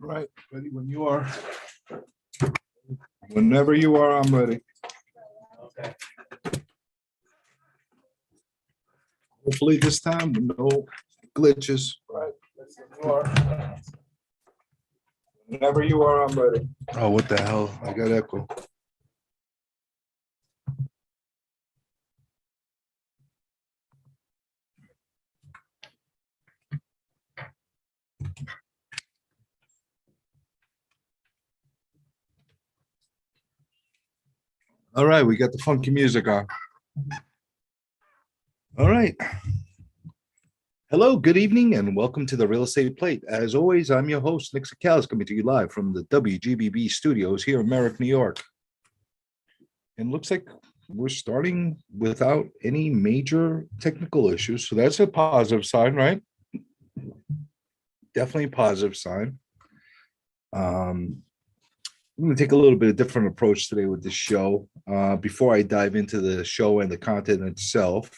Right, ready when you are. Whenever you are, I'm ready. Okay. Hopefully this time with no glitches. Right. Whenever you are, I'm ready. Oh, what the hell? I got echo. All right, we got the funky music on. All right. Hello, good evening, and welcome to the Real Estate Plate. As always, I'm your host, Nick Sakales, coming to you live from the WGBB studios here in Merrick, New York. And looks like we're starting without any major technical issues, so that's a positive sign, right? Definitely a positive sign. I'm going to take a little bit of different approach today with this show. Before I dive into the show and the content itself,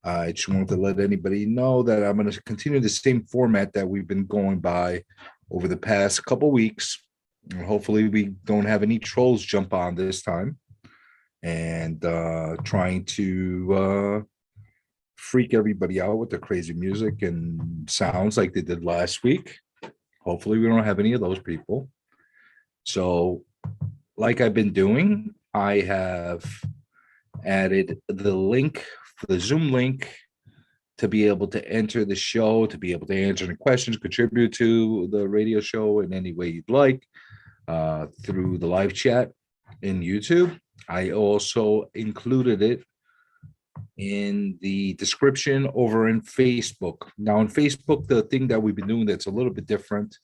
I just wanted to let anybody know that I'm going to continue the same format that we've been going by over the past couple weeks. And hopefully we don't have any trolls jump on this time and trying to freak everybody out with the crazy music and sounds like they did last week. Hopefully we don't have any of those people. So like I've been doing, I have added the link, the Zoom link, to be able to enter the show, to be able to answer any questions, contribute to the radio show in any way you'd like through the live chat in YouTube. I also included it in the description over in Facebook. Now in Facebook, the thing that we've been doing that's a little bit different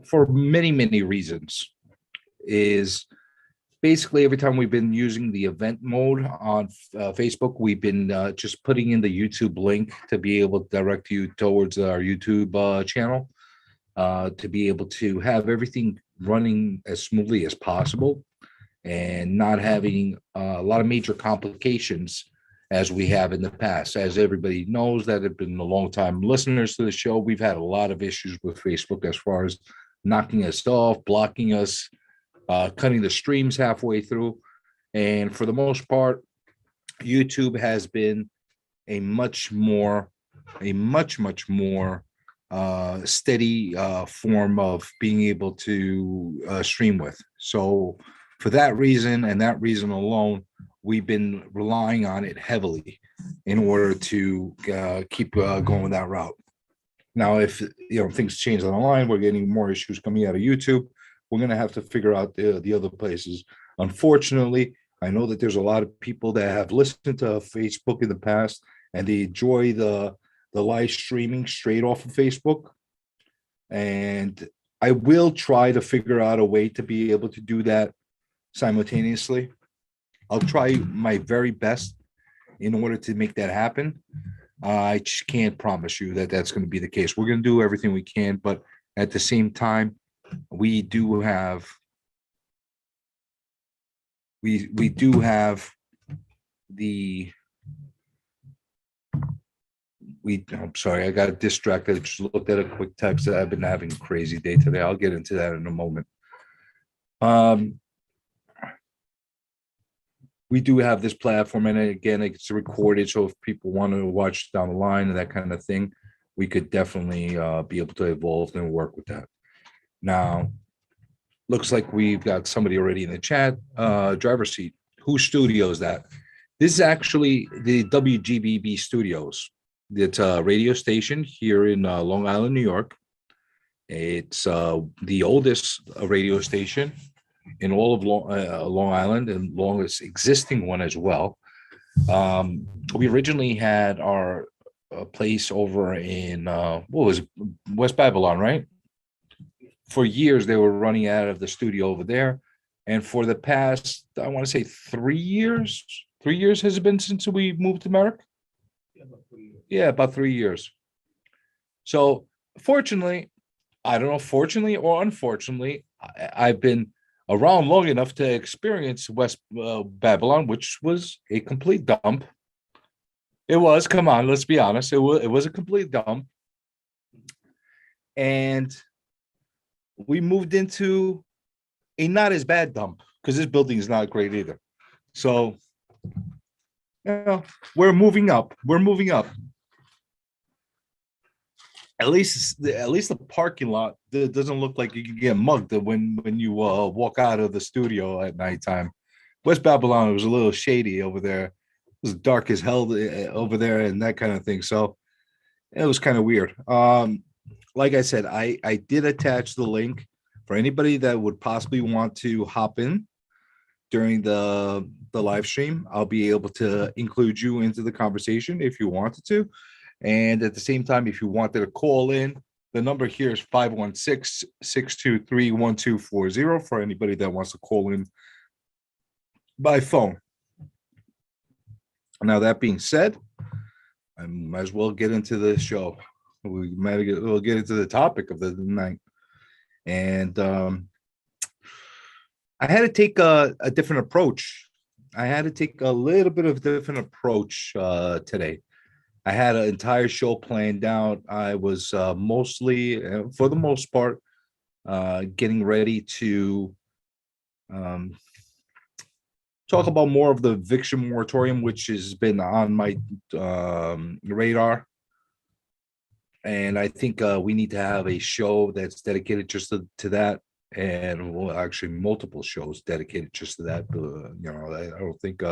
for many reasons is basically every time we've been using the event mode on Facebook, we've been just putting in the YouTube link to be able to direct you towards our YouTube channel to be able to have everything running as smoothly as possible and not having a lot of major complications as we have in the past. As everybody knows that have been a long time listeners to the show, we've had a lot of issues with Facebook as far as knocking us off, blocking us, cutting the streams halfway through. And for the most part, YouTube has been a much more steady form of being able to stream with. So for that reason and that reason alone, we've been relying on it heavily in order to keep going that route. Now, if things change on the line, we're getting more issues coming out of YouTube, we're going to have to figure out the other places. Unfortunately, I know that there's a lot of people that have listened to Facebook in the past and they enjoy the live streaming straight off of Facebook. And I will try to figure out a way to be able to do that simultaneously. I'll try my very best in order to make that happen. I just can't promise you that that's going to be the case. We're going to do everything we can, but at the same time, we do have I'm sorry, I got distracted. I just looked at a quick text. I've been having a crazy day today. I'll get into that in a moment. We do have this platform, and again, it's recorded. So if people want to watch down the line and that kind of thing, we could definitely be able to evolve and work with that. Now, looks like we've got somebody already in the chat. Driver's seat. Whose studio is that? This is actually the WGBB studios. It's a radio station here in Long Island, New York. It's the oldest radio station in all of Long Island and longest existing one as well. We originally had our place over in West Babylon, right? For years, they were running out of the studio over there. And for the past, I want to say 3 years has it been since we moved to Merrick? Yeah, about 3 years. So fortunately, I don't know, fortunately or unfortunately, I've been around long enough to experience West Babylon, which was a complete dump. It was, come on, let's be honest. It was a complete dump. And we moved into a not as bad dump because this building is not great either. So, we're moving up. We're moving up. At least the parking lot doesn't look like you can get mugged when you walk out of the studio at nighttime. West Babylon was a little shady over there. It was dark as hell over there and that kind of thing. So it was kind of weird. Like I said, I did attach the link for anybody that would possibly want to hop in during the live stream. I'll be able to include you into the conversation if you wanted to. And at the same time, if you wanted to call in, the number here is 516-623-1240 for anybody that wants to call in by phone. Now, that being said, I might as well get into the show. We'll get into the topic of the night. And I had to take a different approach. I had to take a little bit of a different approach today. I had an entire show planned out. I was mostly, for the most part, getting ready to talk about more of the eviction moratorium, which has been on my radar. And I think we need to have a show that's dedicated just to that. And well, actually, multiple shows dedicated just to that. I don't think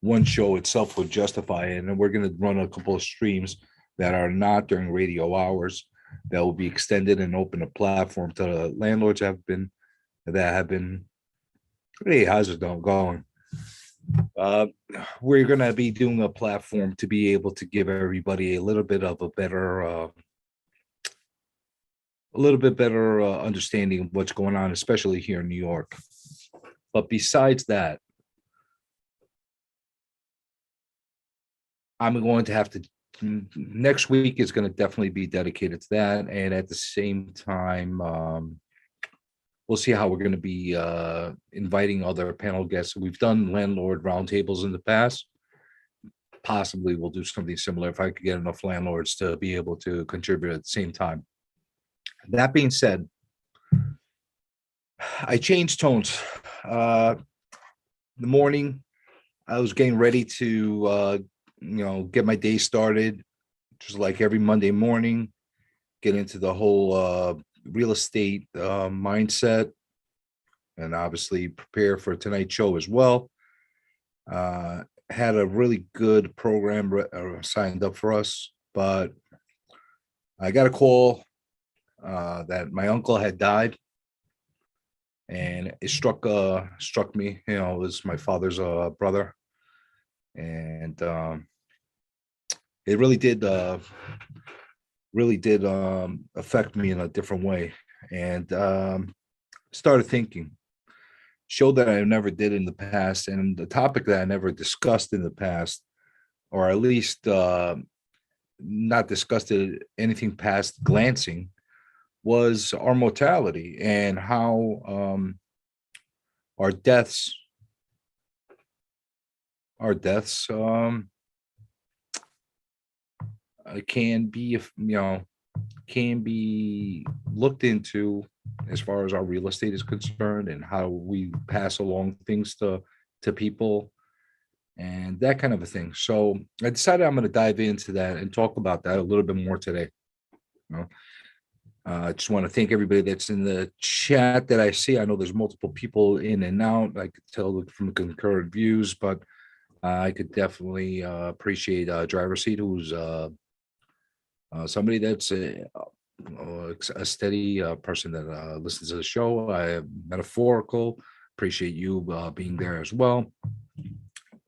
one show itself would justify it. And we're going to run a couple of streams that are not during radio hours that will be extended and open a platform to landlords that have been. Hey, how's it going? We're going to be doing a platform to be able to give everybody a little bit of a better understanding of what's going on, especially here in New York. But besides that, I'm going to have to, next week is going to definitely be dedicated to that. And at the same time, we'll see how we're going to be inviting other panel guests. We've done landlord roundtables in the past. Possibly we'll do something similar if I could get enough landlords to be able to contribute at the same time. That being said, I changed tones. The morning, I was getting ready to, get my day started, just like every Monday morning, get into the whole real estate mindset, and obviously prepare for tonight's show as well. Had a really good program signed up for us, but I got a call that my uncle had died, and it struck me. It was my father's brother, and it really did affect me in a different way, and started thinking. Show that I never did in the past, and the topic that I never discussed in the past, or at least not discussed it anything past glancing, was our mortality and how our deaths can be looked into as far as our real estate is concerned, and how we pass along things to people and that kind of a thing. So I decided I'm going to dive into that and talk about that a little bit more today. I just want to thank everybody that's in the chat that I see. I know there's multiple people in and out. I could tell from the concurrent views, but I could definitely appreciate Driver Seat, who's somebody that's a steady person that listens to the show. I am metaphorical. Appreciate you being there as well.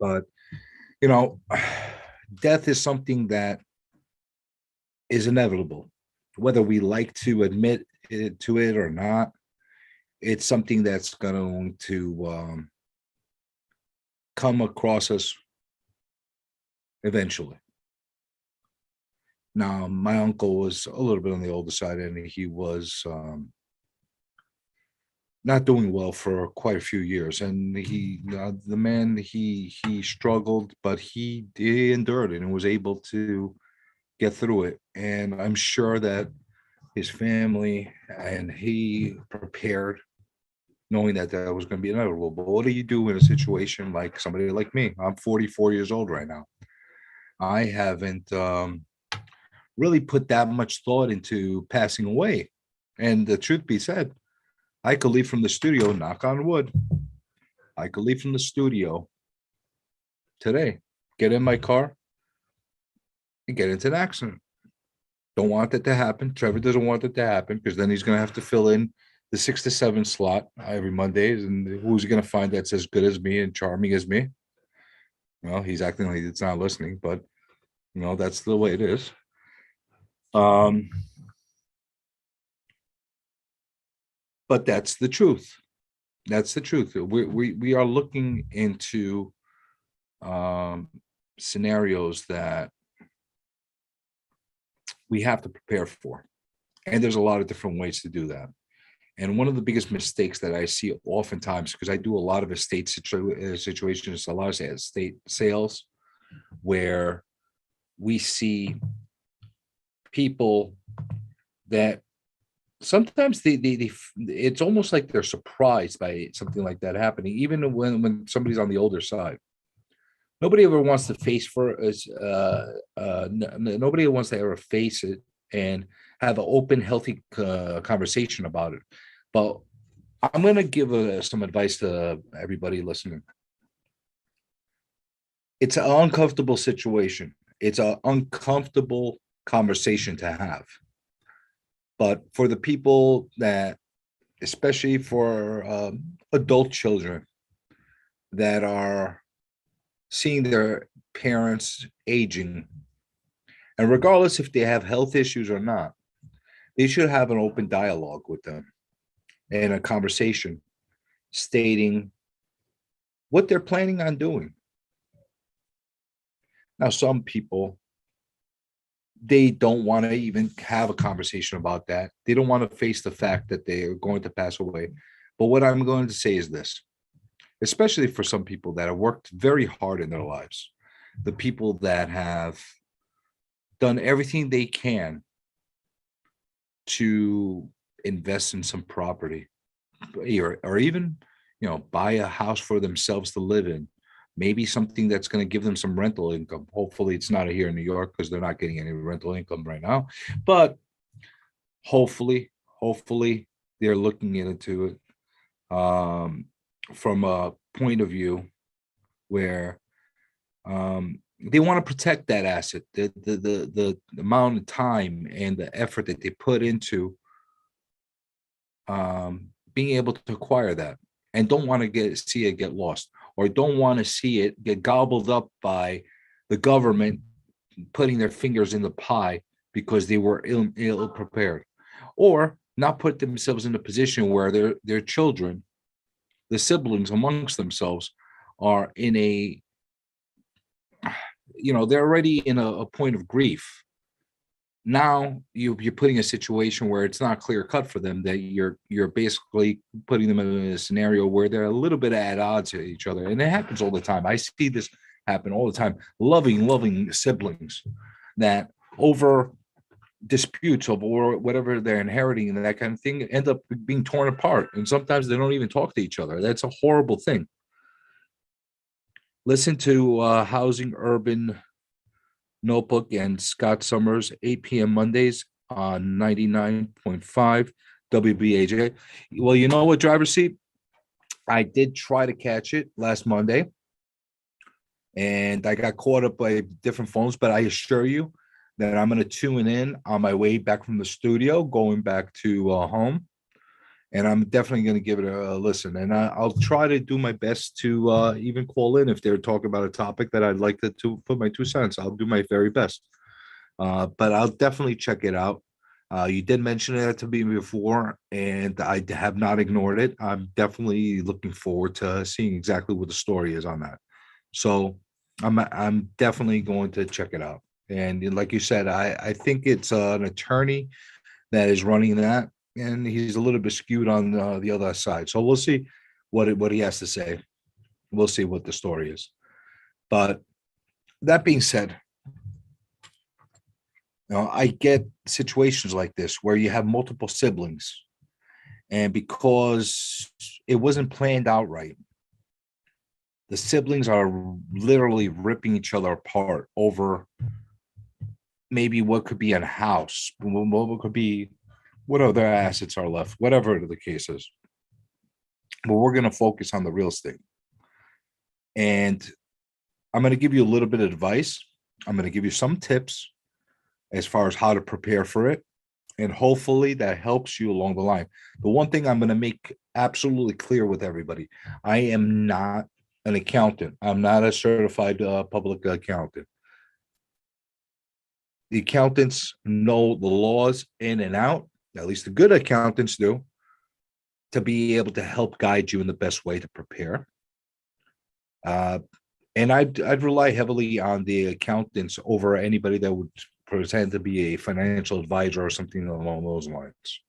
But death is something that is inevitable, whether we like to admit to it or not. It's something that's going to come across us eventually. Now, my uncle was a little bit on the older side, and he was not doing well for quite a few years. And the man, he struggled, but he endured it and was able to get through it. And I'm sure that his family and he prepared, knowing that that was going to be inevitable. But what do you do in a situation like somebody like me? I'm 44 years old right now. I haven't really put that much thought into passing away. And the truth be said, I could leave from the studio, knock on wood. I could leave from the studio today, get in my car, and get into an accident. Don't want that to happen. Trevor doesn't want it to happen because then he's going to have to fill in the 6 to 7 slot every Mondays. And who's he going to find that's as good as me and charming as me? Well, he's acting like it's not listening, but that's the way it is. But that's the truth. That's the truth. We are looking into scenarios that we have to prepare for. And there's a lot of different ways to do that. And one of the biggest mistakes that I see oftentimes, because I do a lot of estate situations, a lot of estate sales, where we see people that sometimes it's almost like they're surprised by something like that happening, even when somebody's on the older side. Nobody ever wants to face nobody wants to ever face it and have an open, healthy conversation about it. But I'm going to give some advice to everybody listening. It's an uncomfortable situation. It's an uncomfortable conversation to have. But for the people that, especially for adult children that are seeing their parents aging, and regardless if they have health issues or not, they should have an open dialogue with them and a conversation stating what they're planning on doing. Now, some people, they don't want to even have a conversation about that. They don't want to face the fact that they are going to pass away. But what I'm going to say is this, especially for some people that have worked very hard in their lives, the people that have done everything they can to invest in some property, or even, buy a house for themselves to live in, maybe something that's going to give them some rental income. Hopefully it's not here in New York because they're not getting any rental income right now, but hopefully they're looking into it from a point of view where they want to protect that asset, the amount of time and the effort that they put into being able to acquire that, and don't want to see it get lost, or don't want to see it get gobbled up by the government putting their fingers in the pie because they were ill prepared, or not put themselves in a position where their children, the siblings amongst themselves, are in they're already in a point of grief. Now you're putting a situation where it's not clear cut for them, that you're basically putting them in a scenario where they're a little bit at odds with each other. And it happens all the time. I see this happen all the time. Loving siblings that over disputes or whatever they're inheriting and that kind of thing end up being torn apart. And sometimes they don't even talk to each other. That's a horrible thing. Listen to Housing Urban Notebook and Scott Summers, 8 p.m. Mondays on 99.5 WBAJ. Well, you know what, driver's seat? I did try to catch it last Monday, and I got caught up by different phones, but I assure you that I'm going to tune in on my way back from the studio, going back to home. And I'm definitely going to give it a listen. And I'll try to do my best to even call in if they're talking about a topic that I'd like to put my 2 cents. I'll do my very best. But I'll definitely check it out. You did mention it to me before, and I have not ignored it. I'm definitely looking forward to seeing exactly what the story is on that. So I'm definitely going to check it out. And like you said, I think it's an attorney that is running that, and he's a little bit skewed on the other side. So we'll see what he has to say. We'll see what the story is. But that being said, I get situations like this where you have multiple siblings, and because it wasn't planned out right, the siblings are literally ripping each other apart over maybe what could be a house, what could be, what other assets are left, whatever the case is. But we're going to focus on the real estate. And I'm going to give you a little bit of advice. I'm going to give you some tips as far as how to prepare for it. And hopefully that helps you along the line. The one thing I'm going to make absolutely clear with everybody, I am not an accountant. I'm not a certified public accountant. The accountants know the laws in and out, at least the good accountants do, to be able to help guide you in the best way to prepare. And I'd rely heavily on the accountants over anybody that would pretend to be a financial advisor or something along those lines.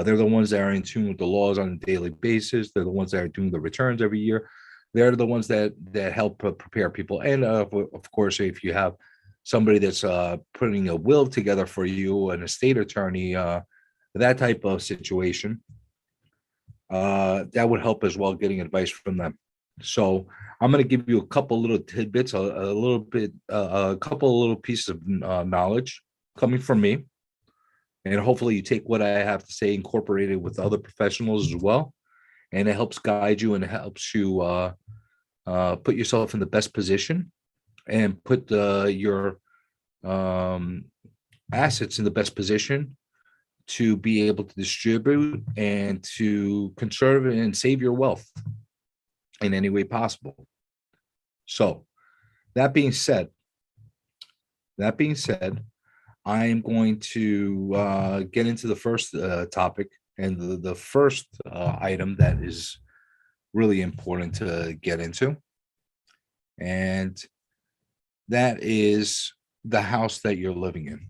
They're the ones that are in tune with the laws on a daily basis. They're the ones that are doing the returns every year. They're the ones that help prepare people. And of course, if you have somebody that's putting a will together for you, an estate attorney, that type of situation, that would help as well, getting advice from them. So I'm going to give you a couple little tidbits, a little bit, a couple of little pieces of knowledge coming from me. And hopefully you take what I have to say, incorporate it with other professionals as well. And it helps guide you and it helps you put yourself in the best position and put your assets in the best position to be able to distribute and to conserve and save your wealth in any way possible. So that being said, I am going to get into the first topic, and the first item that is really important to get into, and that is the house that you're living in.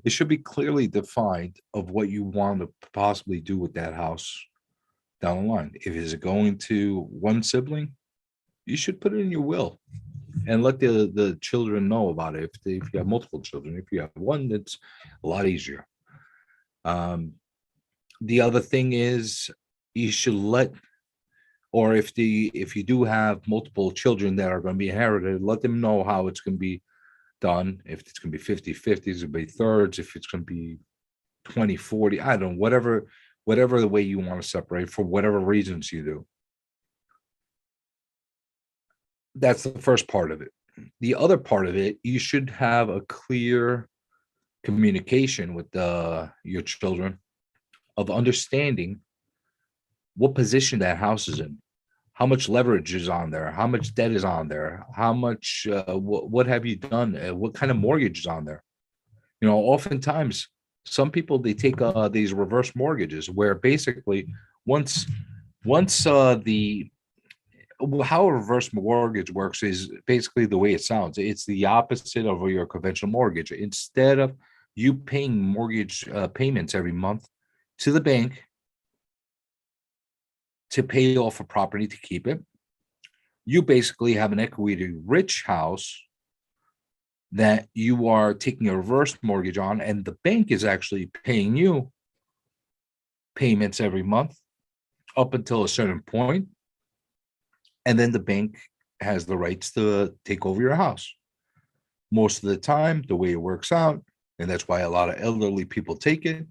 It should be clearly defined of what you want to possibly do with that house down the line. If it's going to one sibling, you should put it in your will and let the children know about it. If you have multiple children, if you have one, it's a lot easier. The other thing is you should let, or if you do have multiple children that are going to be inherited, let them know how it's going to be done. If it's going to be 50-50, it's going to be thirds. If it's going to be 20-40, I don't know, whatever the way you want to separate for whatever reasons you do. That's the first part of it. The other part of it, you should have a clear communication with your children of understanding what position that house is in, how much leverage is on there, how much debt is on there, how much, what have you done, what kind of mortgage is on there. Oftentimes some people, they take these reverse mortgages where basically once how a reverse mortgage works is basically the way it sounds. It's the opposite of your conventional mortgage. Instead of you paying mortgage payments every month to the bank to pay off a property to keep it, you basically have an equity rich house that you are taking a reverse mortgage on, and the bank is actually paying you payments every month up until a certain point, and then the bank has the rights to take over your house. Most of the time, the way it works out, and that's why a lot of elderly people take it,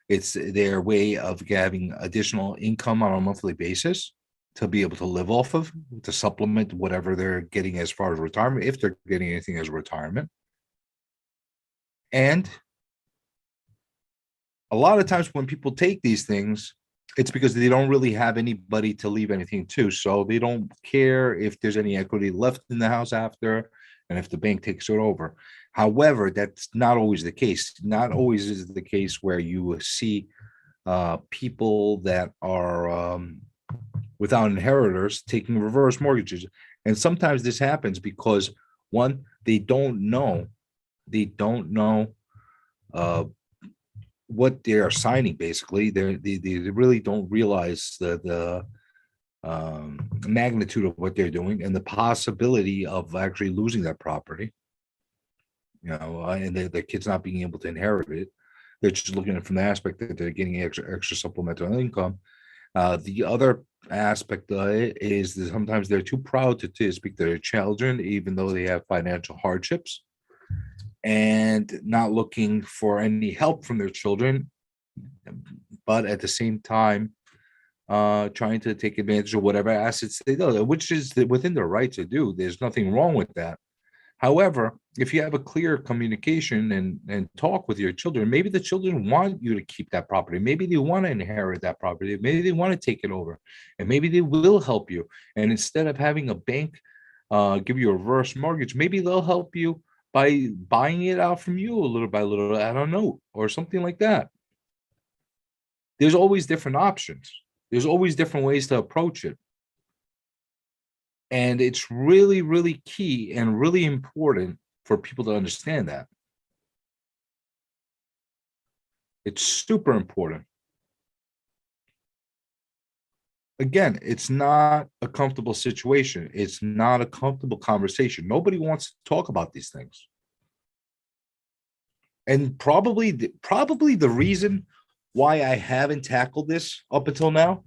it's their way of having additional income on a monthly basis to be able to live off of, to supplement whatever they're getting as far as retirement, if they're getting anything as retirement. And a lot of times when people take these things, it's because they don't really have anybody to leave anything to. So they don't care if there's any equity left in the house after, and if the bank takes it over. However, that's not always the case. Not always is the case where you see people that are without inheritors taking reverse mortgages. And sometimes this happens because, one, they don't know. They don't know uh, what they're signing. Basically, they really don't realize the magnitude of what they're doing and the possibility of actually losing that property. And their kids not being able to inherit it. They're just looking at it from the aspect that they're getting extra supplemental income. The other aspect of it is that sometimes they're too proud to speak to their children, even though they have financial hardships, and not looking for any help from their children, but at the same time, trying to take advantage of whatever assets they do, which is within their right to do. There's nothing wrong with that. However, if you have a clear communication and talk with your children, maybe the children want you to keep that property. Maybe they want to inherit that property. Maybe they want to take it over, and maybe they will help you. And instead of having a bank give you a reverse mortgage, maybe they'll help you by buying it out from you a little by little at a note or something like that. There's always different options. There's always different ways to approach it. And it's really, really key and really important for people to understand that. It's super important. Again, it's not a comfortable situation. It's not a comfortable conversation. Nobody wants to talk about these things. And probably the reason why I haven't tackled this up until now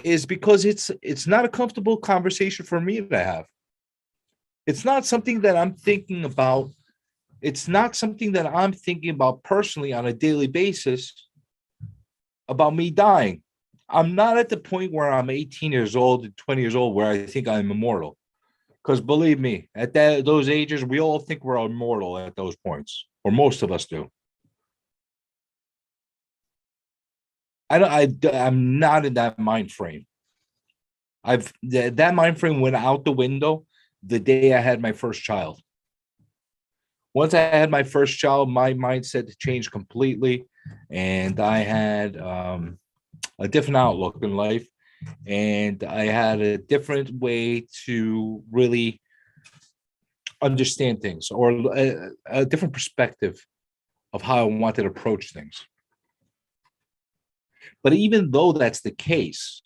is because it's not a comfortable conversation for me to have. It's not something that I'm thinking about. It's not something that I'm thinking about personally on a daily basis about me dying. I'm not at the point where I'm 18 years old and 20 years old where I think I'm immortal. Because believe me, at those ages, we all think we're immortal at those points, or most of us do. I'm not in that mind frame. That mind frame went out the window the day I had my first child. Once I had my first child, my mindset changed completely, and I had a different outlook in life, and I had a different way to really understand things, or a different perspective of how I wanted to approach things. But even though that's the case,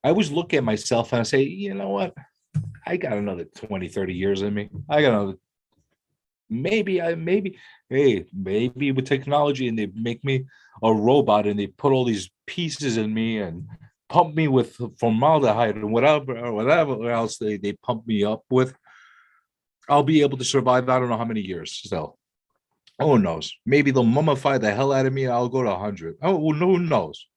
I always look at myself and I say, you know what? I got another 20, 30 years in me. I got another, maybe with technology and they make me a robot and they put all these pieces in me and pump me with formaldehyde and whatever else they pump me up with. I'll be able to survive. I don't know how many years still. Who knows? Maybe they'll mummify the hell out of me. I'll go to 100. Oh, well, who knows?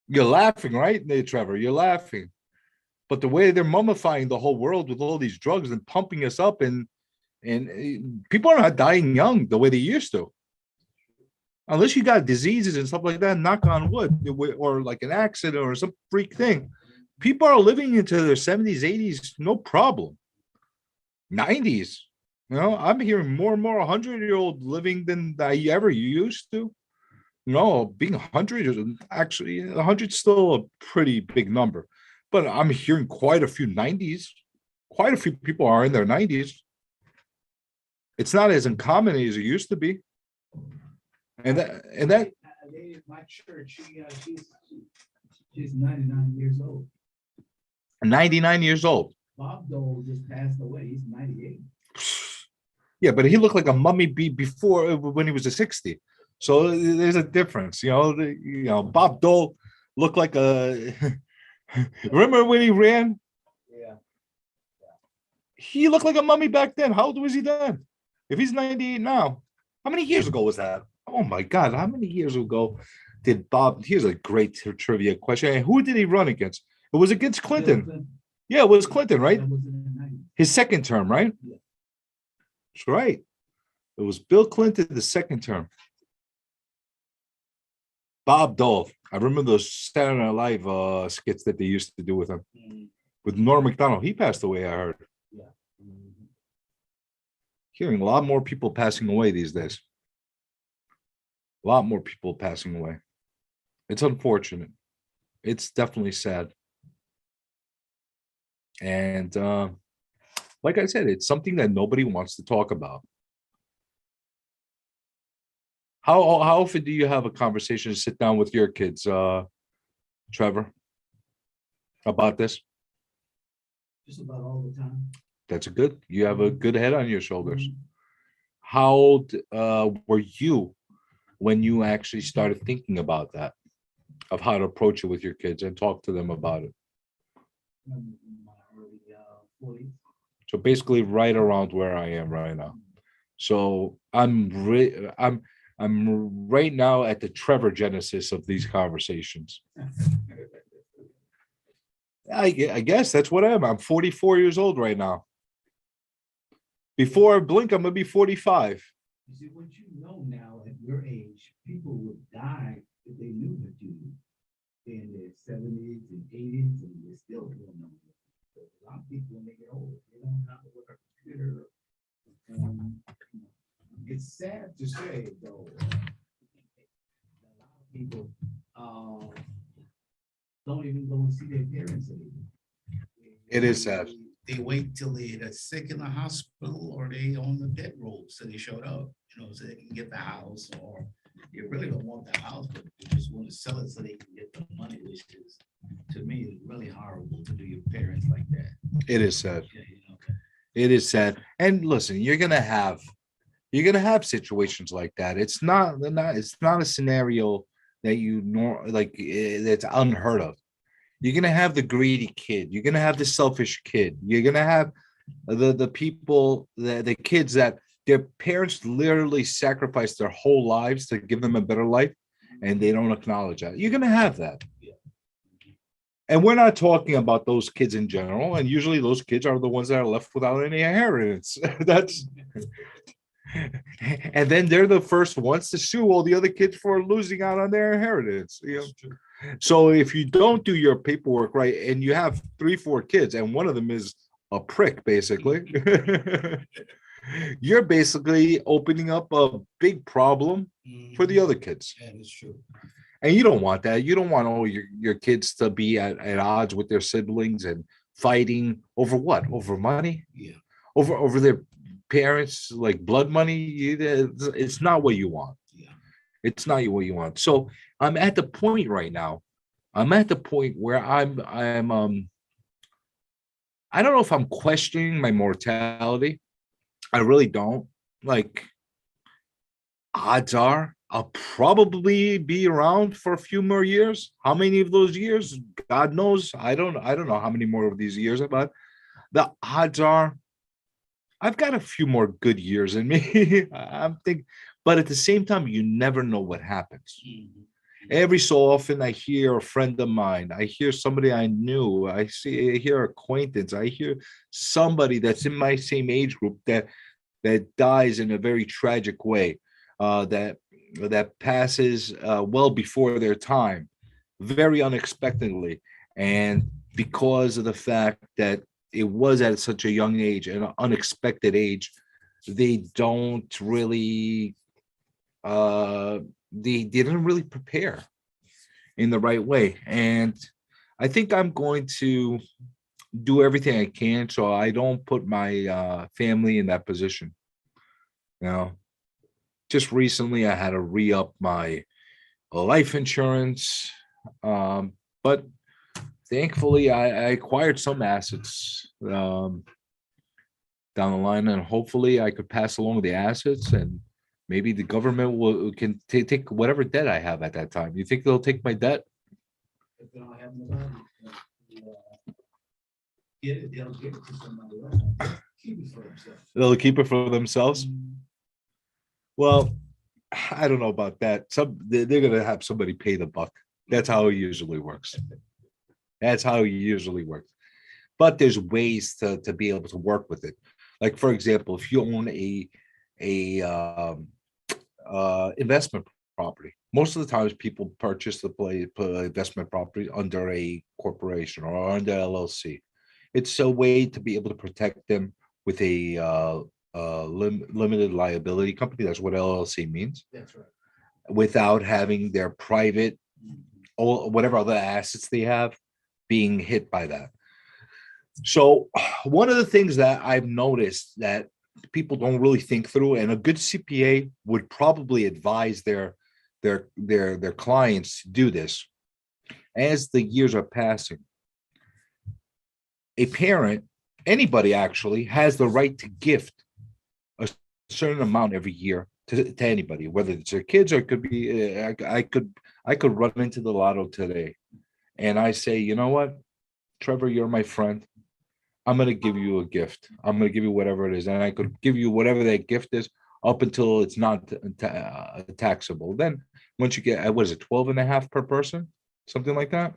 You're laughing, right, Trevor? You're laughing. But the way they're mummifying the whole world with all these drugs and pumping us up, and people are not dying young the way they used to. Unless you got diseases and stuff like that, knock on wood, or like an accident or some freak thing. People are living into their 70s, 80s, no problem. 90s. I'm hearing more and more 100-year-old living than I ever used to. Being 100 is actually 100 is still a pretty big number, but I'm hearing quite a few 90s. Quite a few people are in their 90s. It's not as uncommon as it used to be. And that my church, she's 99 years old. 99 years old. Bob Dole just passed away. He's 98. Yeah, but he looked like a mummy before when he was a 60. So there's a difference, Bob Dole looked like a. Remember when he ran? Yeah. He looked like a mummy back then. How old was he then? If he's 98 now, how many years ago was that? Oh my God, how many years ago did Bob? Here's a great trivia question. Who did he run against? It was against Clinton. Yeah, it was Clinton, right? His second term, right? Yeah. That's right. It was Bill Clinton, the second term. Bob Dole. I remember those Saturday Night Live skits that they used to do with him. With Norm Macdonald. He passed away, I heard. Yeah. Hearing a lot more people passing away these days. A lot more people passing away. It's unfortunate. It's definitely sad. And like I said, it's something that nobody wants to talk about. How often do you have a conversation, sit down with your kids, Trevor, about this? Just about all the time. That's a good, you have a good head on your shoulders. Mhm. How old were you when you actually started thinking about that, of how to approach it with your kids and talk to them about it? In my early 40s. So basically right around where I am right now. So I'm right now at the Trevor genesis of these conversations. I guess that's what I am. I'm 44 years old right now. Before I blink, I'm gonna be 45. You see, what you know now at your age, people would die if they knew what you knew in their 70s and 80s, and they still don't know. But a lot of people, when they get older, they don't know how to work a computer. It's sad to say, though, a lot of people don't even go and see their parents anymore. It is sad. They wait till they're sick in the hospital or they on the dead roll, so they showed up, so they can get the house, or you really don't want the house, but you just want to sell it so they can get the money, which is, to me, is really horrible to do your parents like that. It is sad. Yeah, It is sad. And listen, you're gonna have situations like that. It's not a scenario that you know, like that's unheard of. You're gonna have the greedy kid. You're gonna have the selfish kid. You're gonna have the people, the kids that their parents literally sacrificed their whole lives to give them a better life, and they don't acknowledge that. You're gonna have that. And we're not talking about those kids in general. And usually those kids are the ones that are left without any inheritance. That's and then they're the first ones to sue all the other kids for losing out on their inheritance. So if you don't do your paperwork right, and you have 3-4 kids, and one of them is a prick, basically, you're basically opening up a big problem for the other kids. that is true. And you don't want that. You don't want all your kids to be at odds with their siblings and fighting over what? Over money? Yeah. Over their parents, like blood money. It's not what you want. Yeah. It's not what you want. So I'm at the point right now. I'm at the point where I'm I don't know if I'm questioning my mortality. I really don't. Like, odds are I'll probably be around for a few more years. How many of those years? God knows. I don't know how many more of these years, but the odds are I've got a few more good years in me. I'm thinking, but at the same time, you never know what happens. Every so often, I hear a friend of mine, I hear somebody I knew, I hear acquaintance, I hear somebody that's in my same age group that dies in a very tragic way, that passes well before their time, very unexpectedly, and because of the fact that it was at such a young age, an unexpected age, they don't really they didn't really prepare in the right way. And I think I'm going to do everything I can so I don't put my family in that position. Just recently I had to re-up my life insurance, but thankfully I acquired some assets down the line, and hopefully I could pass along the assets, and maybe the government can take whatever debt I have at that time. You think they'll take my debt? If they don't have no money, they'll give it to somebody else. Keep it for themselves. They'll keep it for themselves. Well, I don't know about that. They're gonna have somebody pay the buck. That's how it usually works. That's how it usually works. But there's ways to be able to work with it. Like, for example, if you own a investment property, most of the times people purchase the investment property under a corporation or under LLC. It's a way to be able to protect them with a limited liability company. That's what LLC means. That's right. Without having their private or whatever other assets they have being hit by that. So one of the things that I've noticed that people don't really think through, and a good CPA would probably advise their clients to do this as the years are passing. A parent, anybody actually, has the right to gift a certain amount every year to anybody, whether it's their kids or it could be. I could run into the lotto today, and I say, you know what, Trevor, you're my friend. I'm going to give you a gift. I'm going to give you whatever it is. And I could give you whatever that gift is up until it's not taxable. Then once you get, what is it, 12 and a half per person? Something like that.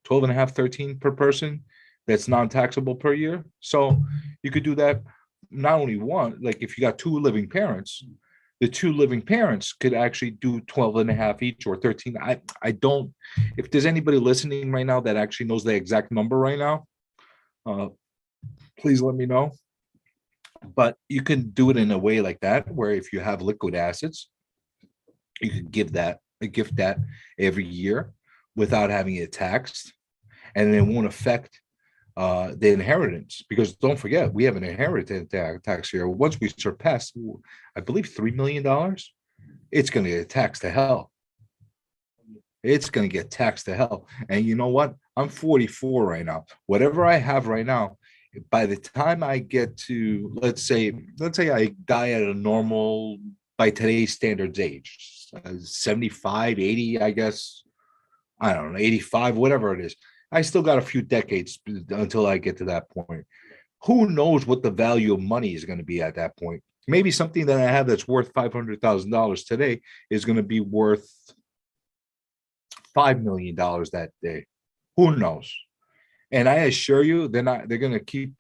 12 and a half, 13 per person. That's non-taxable per year. So you could do that not only one, like if you got two living parents, the two living parents could actually do 12 and a half each or 13. I don't, if there's anybody listening right now that actually knows the exact number right now, uh, please let me know. But you can do it in a way like that, where if you have liquid assets, you can give that a gift that every year without having it taxed, and it won't affect the inheritance. Because don't forget, we have an inheritance tax here. Once we surpass, I believe, $3 million, it's going to get taxed to hell. It's going to get taxed to hell. And you know what? I'm 44 right now. Whatever I have right now, by the time I get to, let's say I die at a normal, by today's standards, age, 75, 80, I guess, I don't know, 85, whatever it is. I still got a few decades until I get to that point. Who knows what the value of money is going to be at that point? Maybe something that I have that's worth $500,000 today is going to be worth $5 million that day. Who knows? And I assure you, they're going to keep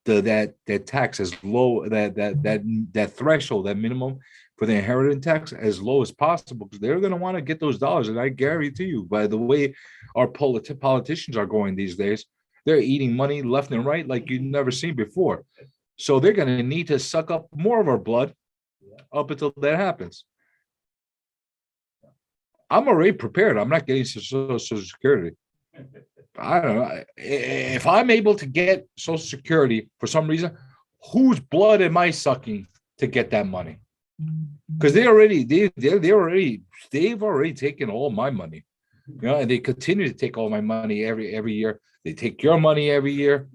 that tax as low, that threshold, that minimum for the inheritance tax, as low as possible, because they're going to want to get those dollars. And I guarantee you, by the way our politicians are going these days, they're eating money left and right like you've never seen before. So they're going to need to suck up more of our blood up until that happens. I'm already prepared. I'm not getting Social Security. I don't know. If I'm able to get Social Security for some reason, whose blood am I sucking to get that money? Because they've already taken all my money, and they continue to take all my money every year. They take your money every year.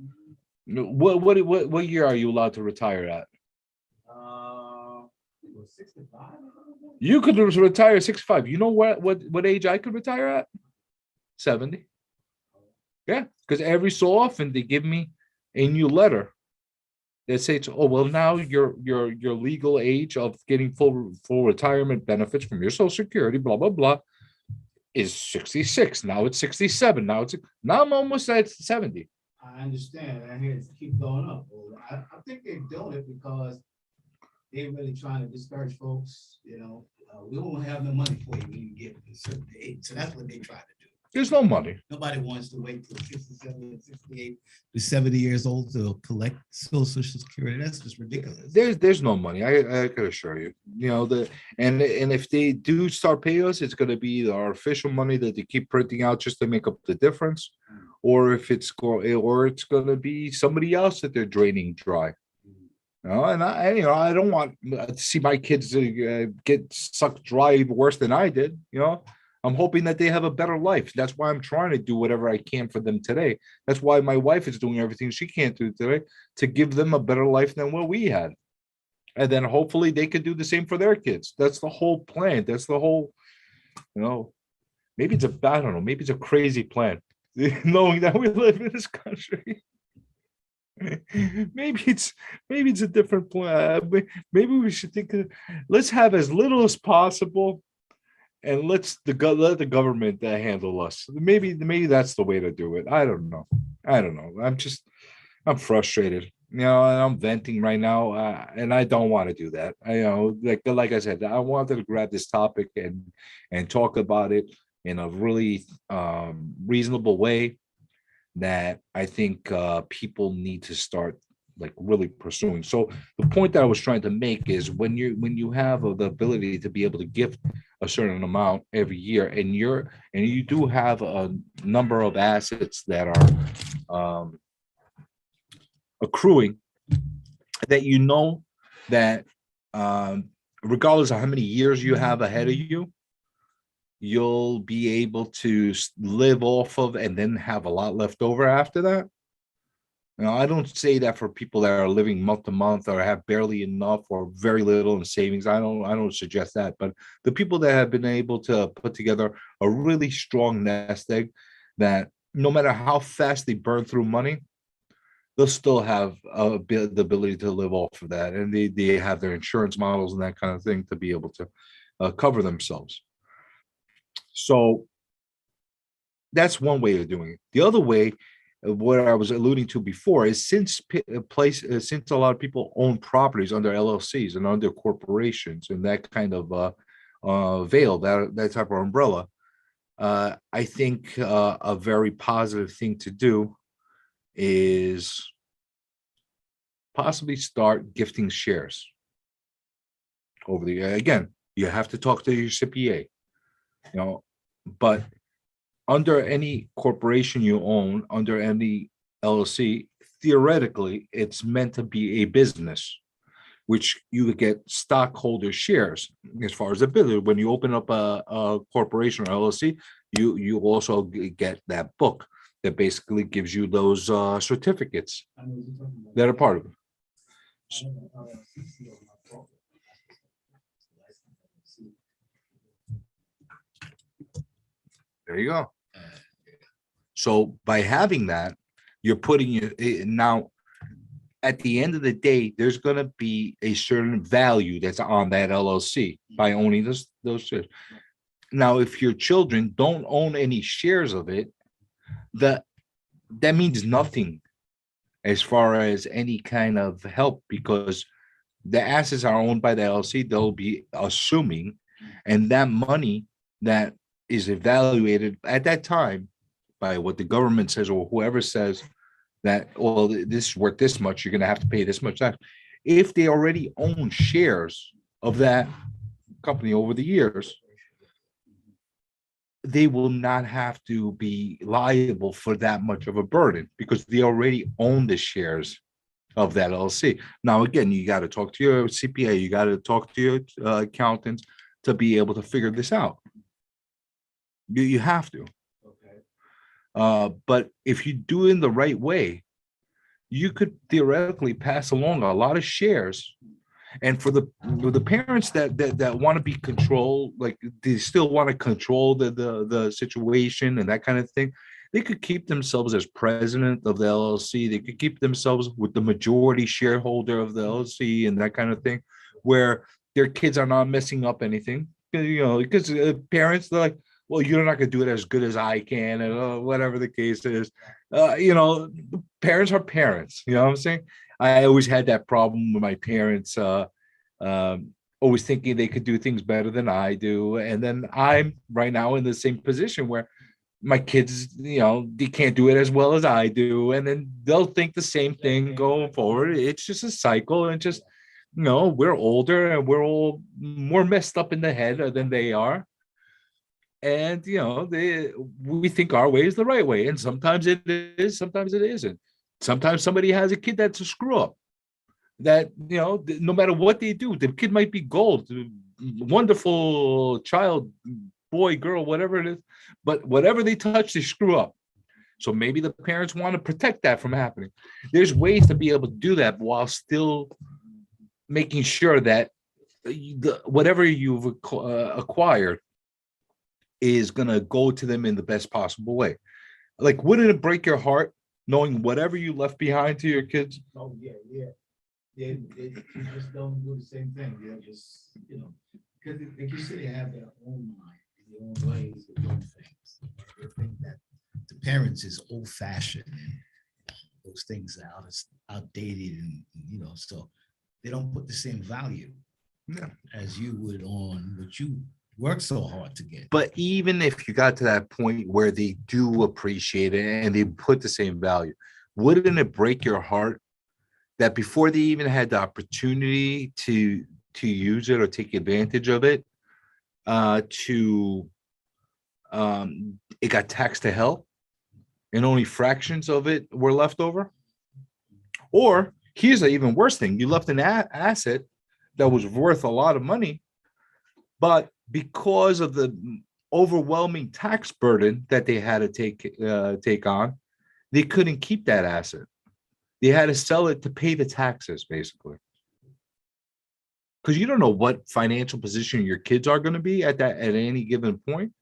What year are you allowed to retire at? 65. You could retire at 65. You know what age I could retire at? 70. Yeah, because every so often they give me a new letter that says, "Oh well, now your legal age of getting full retirement benefits from your Social Security, blah blah blah, is 66. Now it's 67. Now I'm almost at 70." I understand. I hear it keep going up. Well, I think they're doing it because they're really trying to discourage folks. We won't have no money for you when you get to a certain age. So that's what they try to do. There's no money. Nobody wants to wait till 67, 68 to 70 years old to collect Social Security. That's just ridiculous. There's no money. I can assure you. And if they do start paying us, it's going to be our official money that they keep printing out just to make up the difference, or it's going to be somebody else that they're draining dry. And I don't want to see my kids get sucked dry worse than I did. I'm hoping that they have a better life. That's why I'm trying to do whatever I can for them today. That's why my wife is doing everything she can do today to give them a better life than what we had. And then hopefully they could do the same for their kids. That's the whole plan. That's the whole, maybe I don't know, maybe it's a crazy plan, knowing that we live in this country. Maybe it's a different plan. Maybe we should think, let's have as little as possible, and let the government handle us. Maybe that's the way to do it. I don't know. I'm frustrated, and I'm venting right now, and I don't want to do that. Like I said, I wanted to grab this topic and talk about it in a really reasonable way that I think people need to start really pursuing. So the point that I was trying to make is when you have the ability to be able to gift a certain amount every year, and you do have a number of assets that are accruing, that you know that regardless of how many years you have ahead of you, you'll be able to live off of and then have a lot left over after that. Now, I don't say that for people that are living month to month or have barely enough or very little in savings. I don't suggest that. But the people that have been able to put together a really strong nest egg, that no matter how fast they burn through money, they'll still have the ability to live off of that. And they have their insurance models and that kind of thing to be able to cover themselves. So that's one way of doing it. The other way, what I was alluding to before, is since a lot of people own properties under LLCs and under corporations and that kind of veil, that type of umbrella, I think a very positive thing to do is possibly start gifting shares over the again. You have to talk to your CPA, but under any corporation you own, under any LLC, theoretically, it's meant to be a business, which you would get stockholder shares. As far as the business, when you open up a corporation or LLC, you also get that book that basically gives you those certificates that are part of it. There you go. So by having that, you're putting it now. At the end of the day, there's going to be a certain value that's on that LLC by owning those shares. Now, if your children don't own any shares of it, that means nothing as far as any kind of help, because the assets are owned by the LLC. They'll be assuming, and that money that is evaluated at that time by what the government says or whoever says that, well, this is worth this much, you're going to have to pay this much tax. If they already own shares of that company over the years, they will not have to be liable for that much of a burden because they already own the shares of that LLC. Now, again, you got to talk to your CPA, you got to talk to your accountants to be able to figure this out. You have to. But if you do it in the right way, you could theoretically pass along a lot of shares. And for the parents that want to be controlled, like they still want to control the situation and that kind of thing, they could keep themselves as president of the LLC. They could keep themselves with the majority shareholder of the LLC and that kind of thing, where their kids are not messing up anything. Because parents, they're like, well, you're not going to do it as good as I can, and whatever the case is. Parents are parents. You know what I'm saying? I always had that problem with my parents, always thinking they could do things better than I do. And then I'm right now in the same position where my kids, they can't do it as well as I do. And then they'll think the same thing going forward. It's just a cycle. And just, we're older and we're all more messed up in the head than they are. And we think our way is the right way, and sometimes it is, sometimes it isn't. Sometimes somebody has a kid that's a screw up. That no matter what they do, the kid might be gold, wonderful child, boy, girl, whatever it is, but whatever they touch, they screw up. So maybe the parents want to protect that from happening. There's ways to be able to do that while still making sure that whatever you've acquired is going to go to them in the best possible way. Like, wouldn't it break your heart knowing whatever you left behind to your kids? Oh, yeah. They just don't do the same thing. They're just, because like you said, they have their own mind, their own ways of doing things. They think that the parents is old fashioned and those things are outdated, and so they don't put the same value as you would on what you work so hard to get. But even if you got to that point where they do appreciate it and they put the same value, wouldn't it break your heart that before they even had the opportunity to use it or take advantage of it, it got taxed to hell and only fractions of it were left over? Or here's an even worse thing. You left an asset that was worth a lot of money, but because of the overwhelming tax burden that they had to take on, they couldn't keep that asset. They had to sell it to pay the taxes, basically. Because you don't know what financial position your kids are going to be at any given point.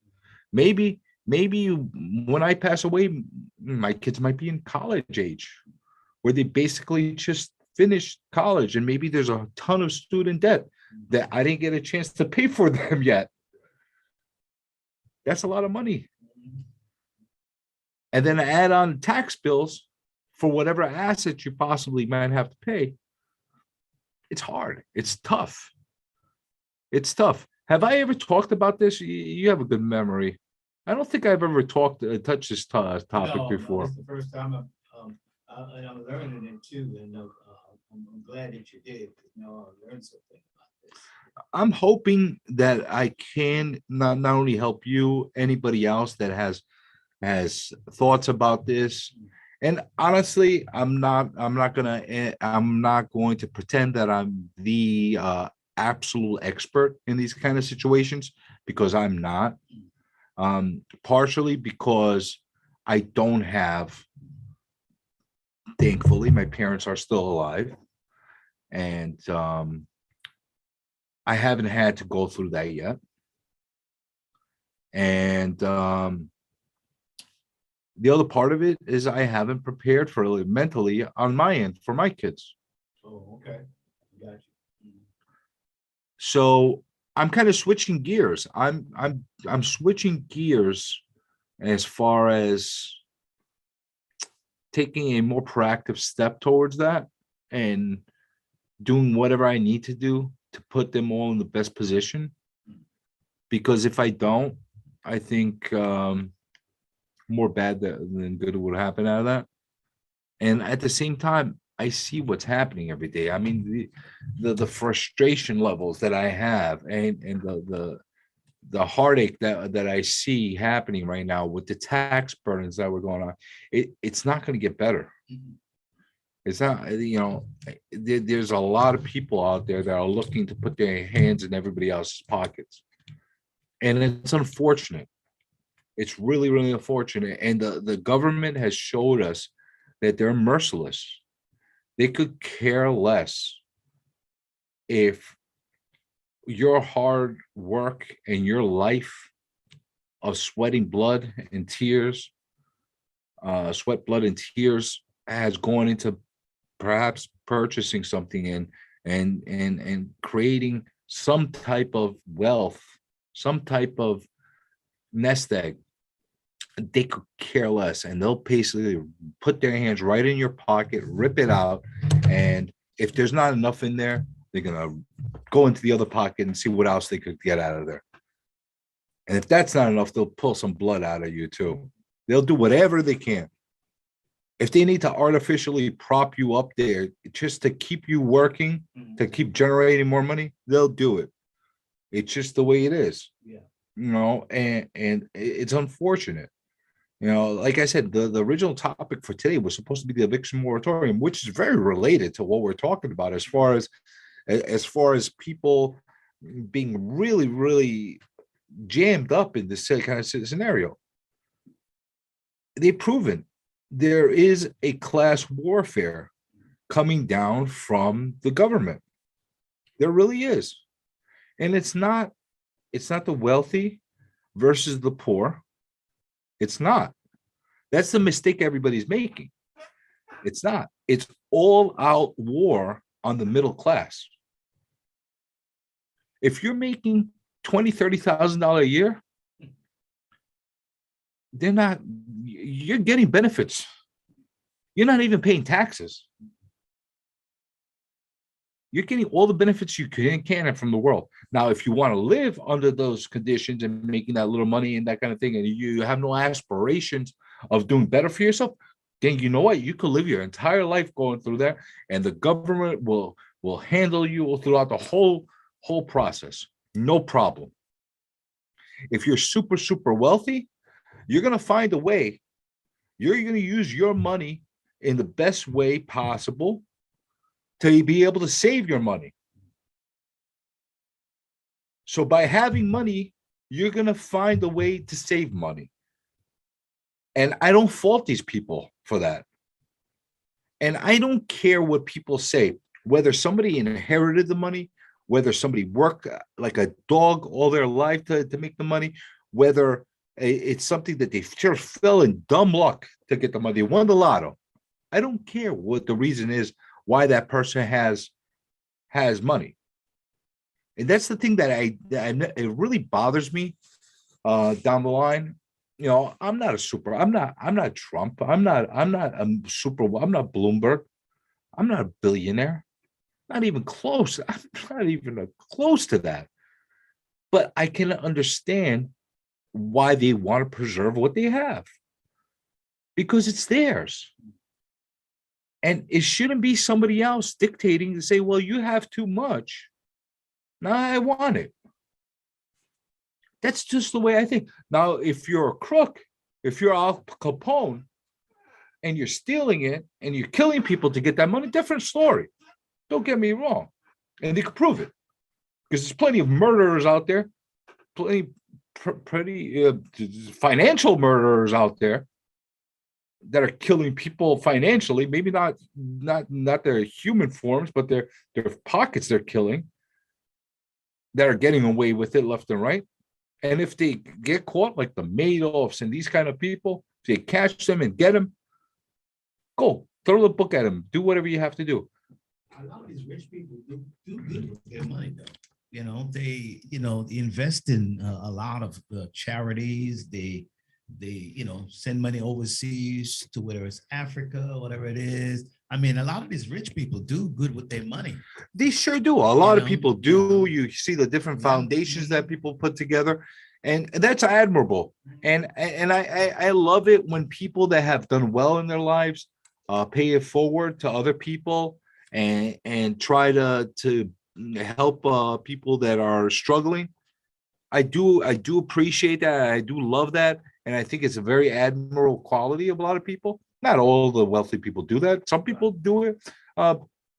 Maybe when I pass away, my kids might be in college age, where they basically just finished college, and maybe there's a ton of student debt that I didn't get a chance to pay for them yet. That's a lot of money. And then add on tax bills for whatever assets you possibly might have to pay. It's hard. It's tough. It's tough. Have I ever talked about this? You have a good memory. I don't think I've ever touched this topic before. It's the first time and I'm learning it too, and I'm glad that you did, because now I learned something about this. I'm hoping that I can not only help you, anybody else that has thoughts about this. And honestly, I'm not going to pretend that I'm the absolute expert in these kind of situations, because I'm not. Partially because I don't have, thankfully, my parents are still alive, and I haven't had to go through that yet. And the other part of it is I haven't prepared for it mentally on my end for my kids. Oh, okay. Got you. So I'm kind of switching gears. I'm switching gears as far as taking a more proactive step towards that and doing whatever I need to do to put them all in the best position. Because if I don't, I think more bad than good would happen out of that. And at the same time, I see what's happening every day. I mean, the frustration levels that I have, and the heartache that I see happening right now with the tax burdens that were going on, it's not going to get better. It's not, there's a lot of people out there that are looking to put their hands in everybody else's pockets. And it's unfortunate. It's really, really unfortunate. And the government has showed us that they're merciless. They could care less if your hard work and your life of sweating blood and tears, sweat, blood, and tears has gone into perhaps purchasing something and creating some type of wealth, some type of nest egg. They could care less, and they'll basically put their hands right in your pocket, rip it out, and if there's not enough in there, they're gonna go into the other pocket and see what else they could get out of there. And if that's not enough, they'll pull some blood out of you too. They'll do whatever they can. If they need to artificially prop you up there just to keep you working, to keep generating more money, they'll do it. It's just the way it is. Yeah. And it's unfortunate. Like I said, the original topic for today was supposed to be the eviction moratorium, which is very related to what we're talking about as far as people being really, really jammed up in this kind of scenario. They've proven there is a class warfare coming down from the government. There really is. And it's not the wealthy versus the poor. It's not. That's the mistake everybody's making. It's not. It's all out war on the middle class. If you're making $20,000-$30,000 a year, you're getting benefits. You're not even paying taxes. You're getting all the benefits you can from the world. Now, if you want to live under those conditions and making that little money and that kind of thing, and you have no aspirations of doing better for yourself, then you know what? You could live your entire life going through that, and the government will handle you throughout the whole process. No problem. If you're super, super wealthy, you're going to find a way. You're going to use your money in the best way possible to be able to save your money. So by having money, you're going to find a way to save money. And I don't fault these people for that. And I don't care what people say, whether somebody inherited the money, whether somebody worked like a dog all their life to make the money, whether it's something that they just fell in dumb luck to get the money. They won the lotto. I don't care what the reason is why that person has money. And that's the thing that it really bothers me down the line. You know, I'm not Trump. I'm not Bloomberg. I'm not a billionaire. Not even close. I'm not even close to that. But I can understand why they want to preserve what they have, because it's theirs. And it shouldn't be somebody else dictating to say, well, you have too much. Now I want it. That's just the way I think. Now, if you're a crook, if you're Al Capone and you're stealing it and you're killing people to get that money, different story. Don't get me wrong. And they could prove it, because there's plenty of murderers out there, plenty financial murderers out there that are killing people financially. Maybe not their human forms, but their pockets they're killing, that are getting away with it left and right. And if they get caught, like the Madoffs and these kind of people, if they catch them and get them, go throw the book at them, do whatever you have to do. A lot of these rich people do good with their money, though. You know, they invest in a lot of charities. They send money overseas to whether it's Africa or whatever it is. I mean, a lot of these rich people do good with their money. They sure do. A lot of people do. You see the different foundations that people put together, and that's admirable. And I love it when people that have done well in their lives pay it forward to other people and try to help people that are struggling. I do appreciate that. I do love that. And I think it's a very admirable quality of a lot of people. Not all the wealthy people do that. Some people do it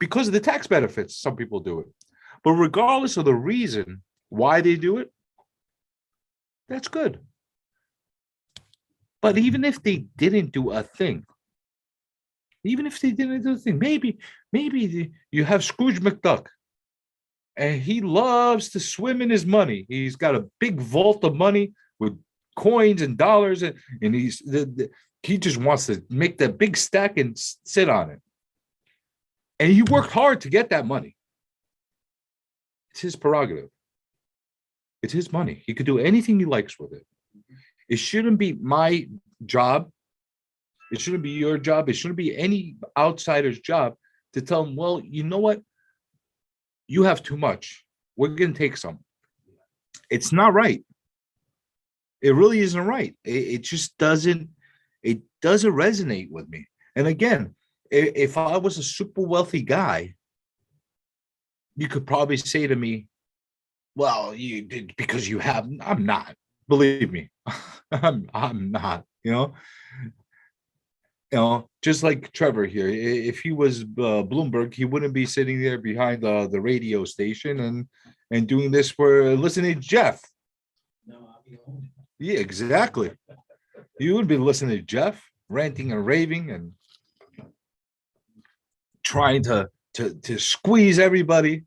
because of the tax benefits. Some people do it. But regardless of the reason why they do it, that's good. But even if they didn't do a thing, maybe you have Scrooge McDuck, and he loves to swim in his money. He's got a big vault of money with coins and dollars, and he just wants to make that big stack and sit on it. And he worked hard to get that money. It's his prerogative. It's his money. He could do anything he likes with it. It shouldn't be my job. It shouldn't be your job. It shouldn't be any outsider's job to tell him, well, you know what? You have too much. We're going to take some. It's not right. It really isn't right. It just doesn't resonate with me. And again, if I was a super wealthy guy, you could probably say to me, well, you did because you have. I'm not. Believe me, I'm not. Just like Trevor here. If he was Bloomberg, he wouldn't be sitting there behind the radio station and doing this for listening to Jeff. No, I'll be home. Yeah, exactly. You would be listening to Jeff ranting and raving and trying to squeeze everybody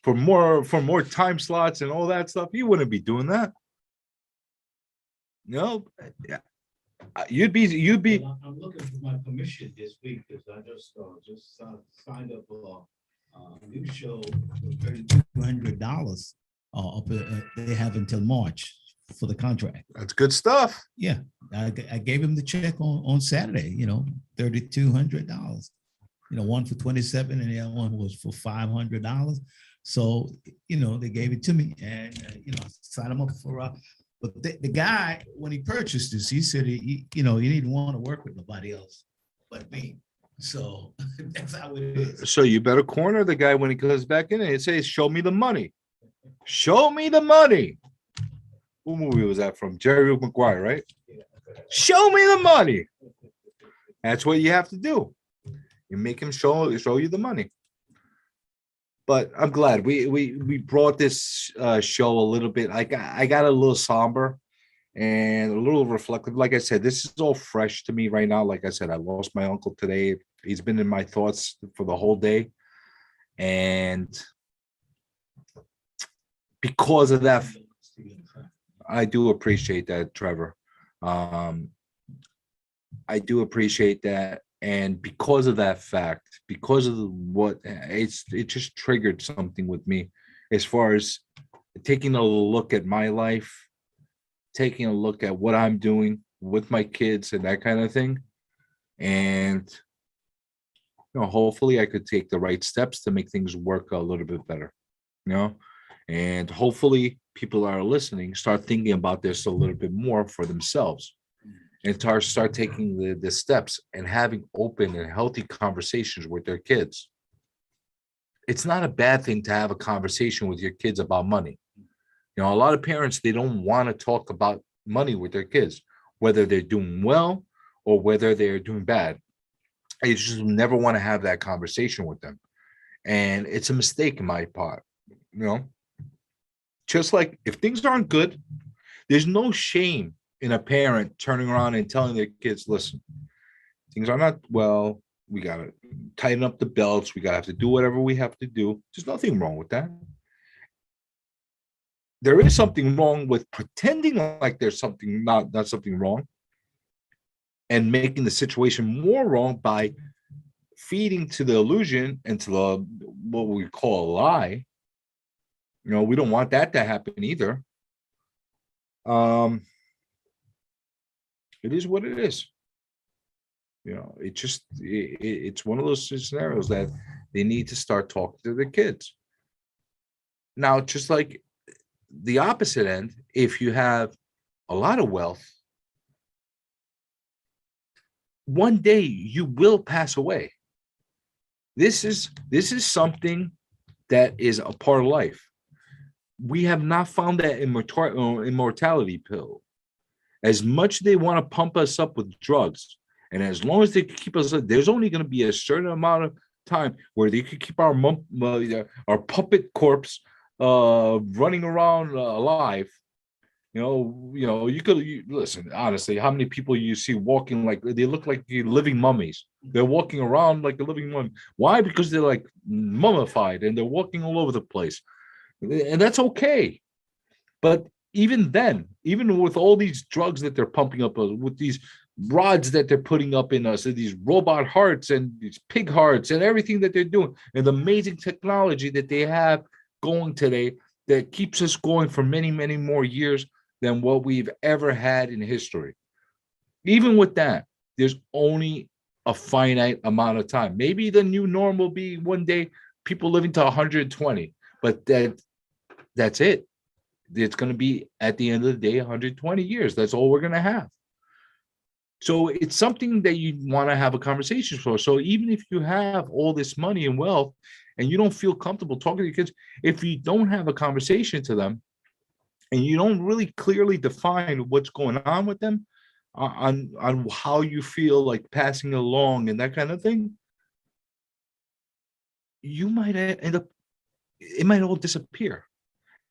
for more time slots and all that stuff. You wouldn't be doing that. No, yeah. You'd be. Well, I'm looking for my commission this week because I just signed up for a new show for $3,200. They have until March for the contract. That's good stuff. Yeah, I gave him the check on Saturday. $3,200. One for 27 and the other one was for $500. So they gave it to me, and signed him up for. But the guy, when he purchased this, he said he didn't want to work with nobody else but me. So that's how it is. So you better corner the guy when he comes back in and says, "Show me the money. Show me the money." What movie was that from? Jerry Maguire, right? Show me the money. That's what you have to do. You make him show you the money. But I'm glad we brought this show a little bit. I got a little somber and a little reflective. Like I said, this is all fresh to me right now. Like I said, I lost my uncle today. He's been in my thoughts for the whole day. And because of that, I do appreciate that, Trevor. I do appreciate that. And because of that fact, because of what it just triggered something with me as far as taking a look at my life, taking a look at what I'm doing with my kids and that kind of thing. And, hopefully I could take the right steps to make things work a little bit better, and hopefully people are listening, start thinking about this a little bit more for themselves and start taking the steps and having open and healthy conversations with their kids. It's not a bad thing to have a conversation with your kids about money. A lot of parents, they don't want to talk about money with their kids, whether they're doing well or whether they're doing bad. They just never want to have that conversation with them. And it's a mistake in my part, Just like if things aren't good, there's no shame in a parent turning around and telling their kids, listen, things are not well. We got to tighten up the belts. We got to have to do whatever we have to do. There's nothing wrong with that. There is something wrong with pretending like there's something not something wrong and making the situation more wrong by feeding to the illusion and to the what we call a lie. We don't want that to happen either. It is what it is. It's one of those scenarios that they need to start talking to their kids. Now, just like the opposite end, if you have a lot of wealth, one day you will pass away. This is something that is a part of life. We have not found that immortality pill. As much they want to pump us up with drugs, and as long as they keep us, there's only going to be a certain amount of time where they could keep our puppet corpse running around alive. You could listen, honestly, how many people you see walking like they look like living mummies? They're walking around like a living mummy. Why? Because they're like mummified and they're walking all over the place. And that's okay. But even then, even with all these drugs that they're pumping up, with these rods that they're putting up in us, and these robot hearts and these pig hearts and everything that they're doing, and the amazing technology that they have going today that keeps us going for many, many more years than what we've ever had in history. Even with that, there's only a finite amount of time. Maybe the new norm will be one day people living to 120, but that's it. It's going to be, at the end of the day, 120 years. That's all we're going to have. So it's something that you want to have a conversation for. So even if you have all this money and wealth and you don't feel comfortable talking to your kids, if you don't have a conversation to them and you don't really clearly define what's going on with them on how you feel like passing along and that kind of thing, you might end up, it might all disappear.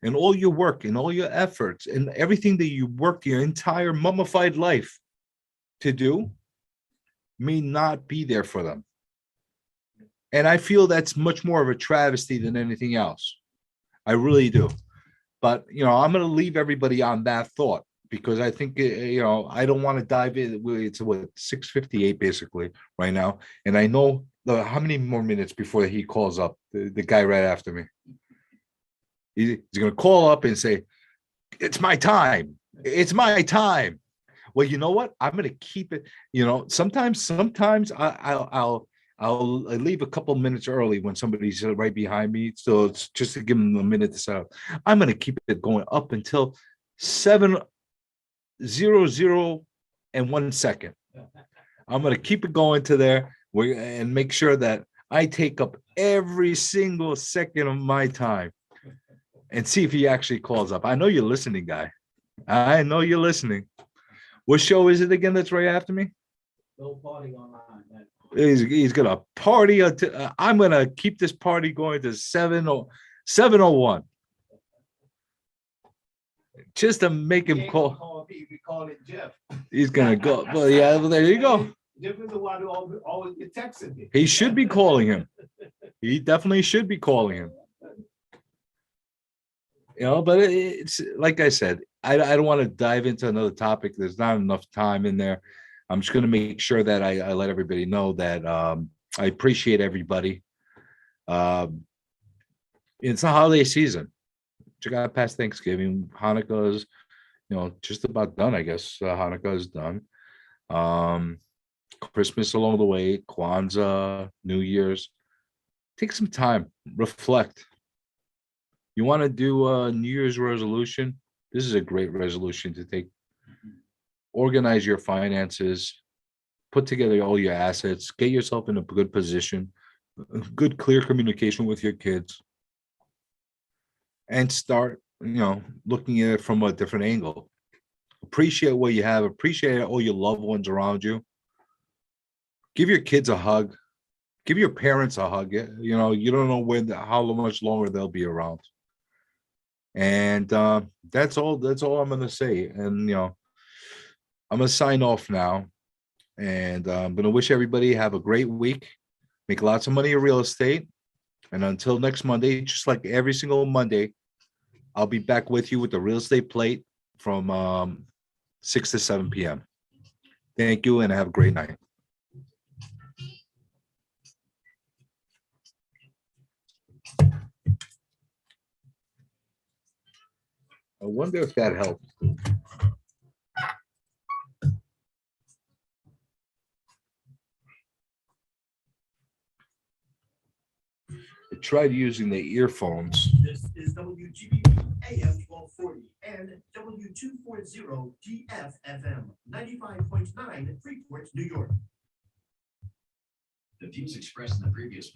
And all your work and all your efforts and everything that you worked your entire mummified life to do may not be there for them. And I feel that's much more of a travesty than anything else. I really do. But, I'm going to leave everybody on that thought because I think, I don't want to dive in. It's what, 6:58 basically right now. And I know how many more minutes before he calls up, the guy right after me. He's going to call up and say, it's my time. It's my time. Well, you know what? I'm going to keep it. Sometimes I'll leave a couple minutes early when somebody's right behind me. So it's just to give them a minute to set up. I'm going to keep it going up until 7:00 and 1 second. I'm going to keep it going to there and make sure that I take up every single second of my time. And see if he actually calls up. I know you're listening, guy. I know you're listening. What show is it again that's right after me? No party online. He's gonna party until I'm gonna keep this party going to 7:01. Just to make him call. Jeff. He's gonna go. Well, yeah, well, there you go. Jeff is the one who always get texting me. He should be calling him. He definitely should be calling him. You know, but it's like I said, I don't want to dive into another topic. There's not enough time in there. I'm just going to make sure that I let everybody know that I appreciate everybody. It's a holiday season. You got past Thanksgiving. Hanukkah is, just about done. I guess Hanukkah is done. Christmas along the way, Kwanzaa, New Year's. Take some time, reflect. You want to do a New Year's resolution? This is a great resolution to take. Organize your finances, put together all your assets, get yourself in a good position, good, clear communication with your kids, and start, looking at it from a different angle. Appreciate what you have, appreciate all your loved ones around you. Give your kids a hug. Give your parents a hug. You don't know how much longer they'll be around. And that's all I'm going to say. And, I'm going to sign off now. And I'm going to wish everybody have a great week. Make lots of money in real estate. And until next Monday, just like every single Monday, I'll be back with you with the real estate plate from 6 to 7 p.m. Thank you and have a great night. I wonder if that helped. I tried using the earphones. This is WGBB AM 1240 and W240 DF FM 95.9 Freeport, New York. The views expressed in the previous